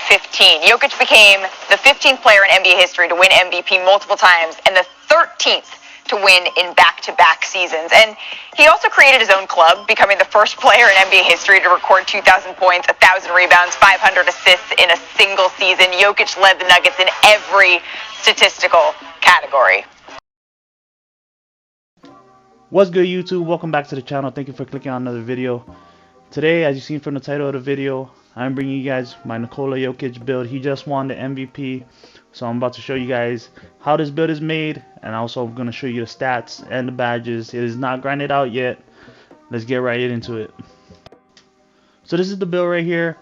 15. Jokic became the 15th player in NBA history to win MVP multiple times and the 13th to win in back-to-back seasons. And he also created his own club, becoming the first player in NBA history to record 2,000 points, 1,000 rebounds, 500 assists in a single season. Jokic led the Nuggets in every statistical category. What's good, YouTube? Welcome back to the channel. Thank you for clicking on another video. Today, as you've seen from the title of the video, I'm bringing you guys my Nikola Jokic build. He just won the MVP, so I'm about to show you guys how this build is made, and also I'm going to show you the stats and the badges. It is not grinded out yet. Let's get right into it. So this is the build right here.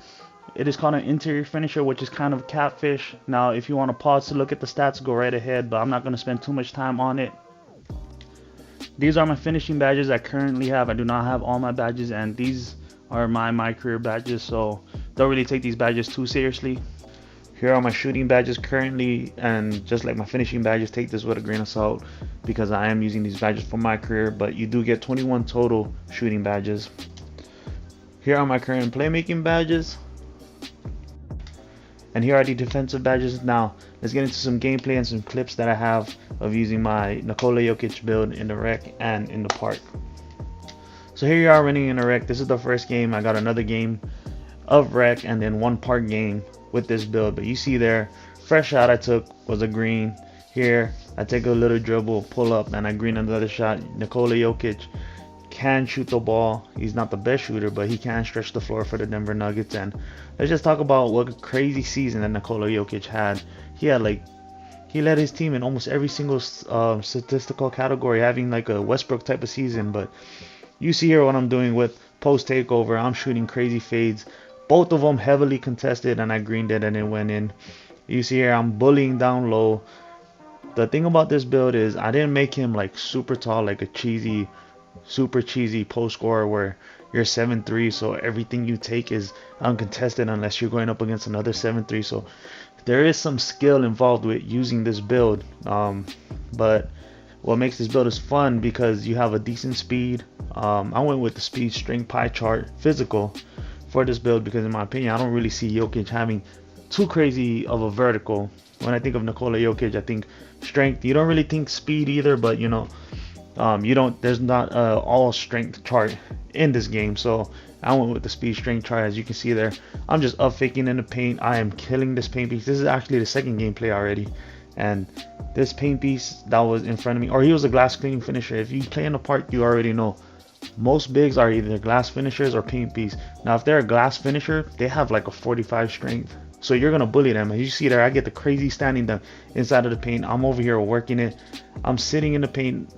It is called an interior finisher, which is kind of catfish. Now, if you want to pause to look at the stats, go right ahead, but I'm not going to spend too much time on it. These are my finishing badges I currently have. I do not have all my badges, and these are my career badges, so don't really take these badges too seriously. Here are my shooting badges currently, and just like my finishing badges, take this with a grain of salt because I am using these badges for my career, but you do get 21 total shooting badges. Here are my current playmaking badges, and here are the defensive badges. Now let's get into some gameplay and some clips that I have of using my Nikola Jokic build in the rec and in the park. So here you are running in a rec. This is the first game. I got another game of rec and then one park game with this build. But you see there, first shot I took was a green. Here I take a little dribble, pull up, and I green another shot. Nikola Jokic can shoot the ball. He's not the best shooter, but he can stretch the floor for the Denver Nuggets. And let's just talk about what a crazy season that Nikola Jokic had. He led his team in almost every single statistical category, having like a Westbrook type of season. But you see here what I'm doing with post takeover. I'm shooting crazy fades, both of them heavily contested, and I greened it and it went in. You see here I'm bullying down low. The thing about this build is I didn't make him like super tall, like a super cheesy post scorer where you're 7'3", so everything you take is uncontested unless you're going up against another 7'3". So there is some skill involved with using this build, but what makes this build is fun because you have a decent speed. I went with the speed strength pie chart physical for this build because in my opinion I don't really see Jokic having too crazy of a vertical. When I think of Nikola Jokic, I think strength. You don't really think speed either, but you know, there's not all strength chart in this game, so I went with the speed strength chart. As you can see there, I'm just up faking in the paint. I am killing this paint piece. This is actually the second gameplay already, and this paint piece that was in front of me, or he was a glass cleaning finisher. If you play in the park, you already know most bigs are either glass finishers or paint piece. Now if they're a glass finisher, they have like a 45 strength, so you're gonna bully them. As you see there, I get the crazy standing dunk inside of the paint. I'm over here working it. I'm sitting in the paint,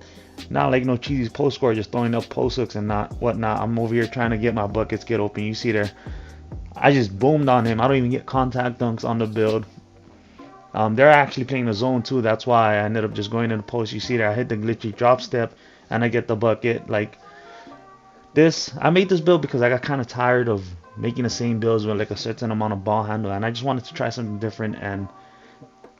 not like no cheesy post scorer just throwing up post hooks and whatnot. I'm over here trying to get my buckets get open. You see there, I just boomed on him. I don't even get contact dunks on the build. They're actually playing the zone too. That's why I ended up just going in the post. You see there, I hit the glitchy drop step and I get the bucket. Like this, I made this build because I got kind of tired of making the same builds with like a certain amount of ball handle, and I just wanted to try something different. And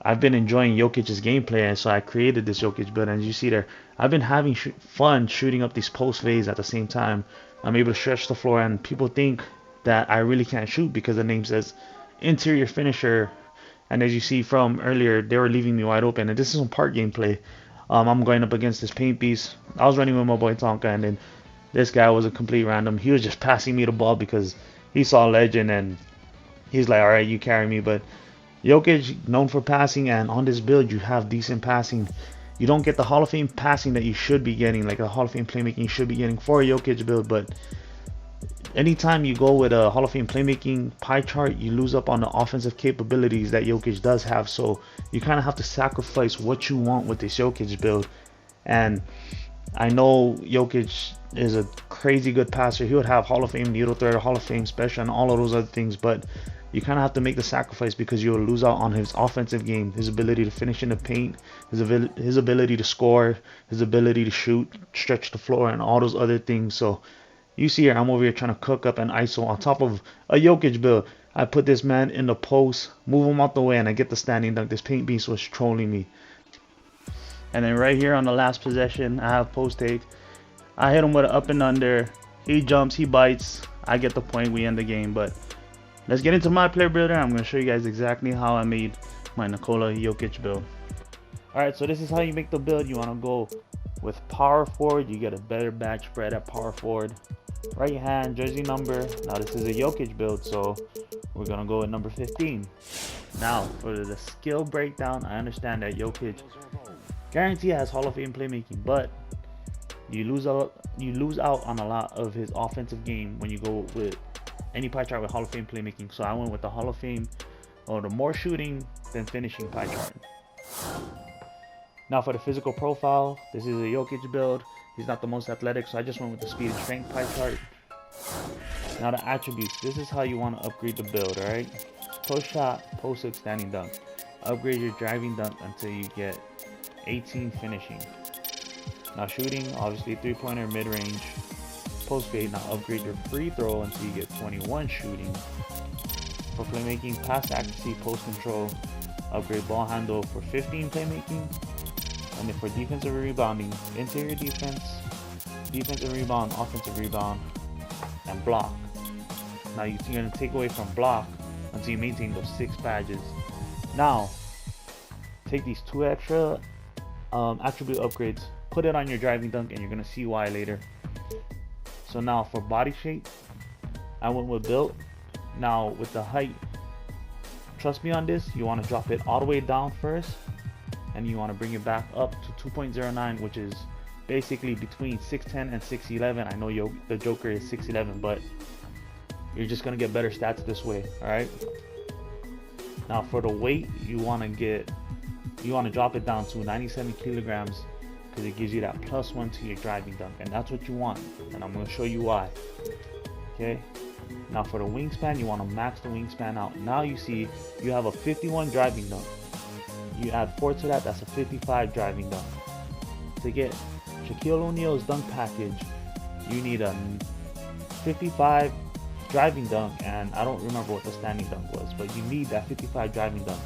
I've been enjoying Jokic's gameplay, and so I created this Jokic build. And as you see there, I've been having fun shooting up these post fades at the same time. I'm able to stretch the floor, and people think that I really can't shoot because the name says interior finisher. And as you see from earlier, they were leaving me wide open. And this is some park gameplay. I'm going up against this paint piece. I was running with my boy Tonka, and then this guy was a complete random. He was just passing me the ball because he saw legend, and he's like, all right, you carry me. But Jokic, known for passing, and on this build, you have decent passing. You don't get the Hall of Fame passing that you should be getting, like a Hall of Fame playmaking you should be getting for a Jokic build. But anytime you go with a Hall of Fame playmaking pie chart, you lose up on the offensive capabilities that Jokic does have. So you kind of have to sacrifice what you want with this Jokic build. And I know Jokic is a crazy good passer. He would have Hall of Fame needle thread, Hall of Fame special, and all of those other things. But you kind of have to make the sacrifice because you'll lose out on his offensive game, his ability to finish in the paint, his ability to score, his ability to shoot, stretch the floor, and all those other things. So you see here, I'm over here trying to cook up an ISO on top of a Jokic build. I put this man in the post, move him out the way, and I get the standing dunk. This paint beast was trolling me. And then right here on the last possession, I have post take. I hit him with an up and under. He jumps, he bites. I get the point. We end the game. But let's get into my player builder. I'm going to show you guys exactly how I made my Nikola Jokic build. Alright, so this is how you make the build. You want to go with power forward. You get a better back spread at power forward. Right hand, jersey number. Now this is a Jokic build, so we're going to go with number 15. Now, for the skill breakdown, I understand that Jokic guarantee has Hall of Fame playmaking, but you lose out on a lot of his offensive game when you go with any pie chart with Hall of Fame playmaking. So I went with the Hall of Fame, or the more shooting than finishing pie chart. Now for the physical profile, this is a Jokic build. He's not the most athletic, so I just went with the speed and strength pie chart. Now the attributes, this is how you want to upgrade the build, alright? Post shot, post hook, standing dunk. Upgrade your driving dunk until you get 18 finishing. Now shooting, obviously 3-pointer, mid-range. Post fade, now upgrade your free throw until you get 21 shooting. For playmaking, pass accuracy, post control. Upgrade ball handle for 15 playmaking. And then for defensive rebounding, interior defense, defensive rebound, offensive rebound, and block. Now you're going to take away from block until you maintain those 6 badges. Now, take these 2 extra attribute upgrades, put it on your driving dunk, and you're going to see why later. So now for body shape, I went with built. Now with the height, trust me on this, you want to drop it all the way down first, and you want to bring it back up to 2.09, which is basically between 6'10 and 6'11. I know the Joker is 6'11, but you're just gonna get better stats this way. All right. Now for the weight, you want to drop it down to 97 kilograms because it gives you that +1 to your driving dunk, and that's what you want. And I'm gonna show you why. Okay. Now for the wingspan, you want to max the wingspan out. Now you see you have a 51 driving dunk. You add 4 to that, that's a 55 driving dunk. To get Shaquille O'Neal's dunk package, you need a 55 driving dunk, and I don't remember what the standing dunk was, but you need that 55 driving dunk.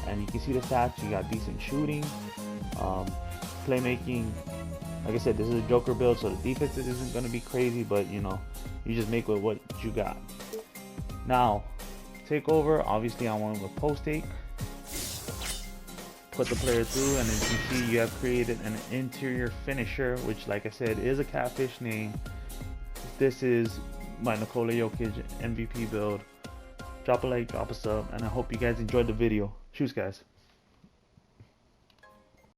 And you can see the stats, you got decent shooting, playmaking. Like I said, this is a Joker build, so the defense isn't going to be crazy, but you know, you just make with what you got. Now, take over, obviously I went with post take. Put the player through, and as you see, you have created an interior finisher, which, like I said, is a catfish name. This is my Nikola Jokic MVP build. Drop a like, drop a sub, and I hope you guys enjoyed the video. Cheers, guys.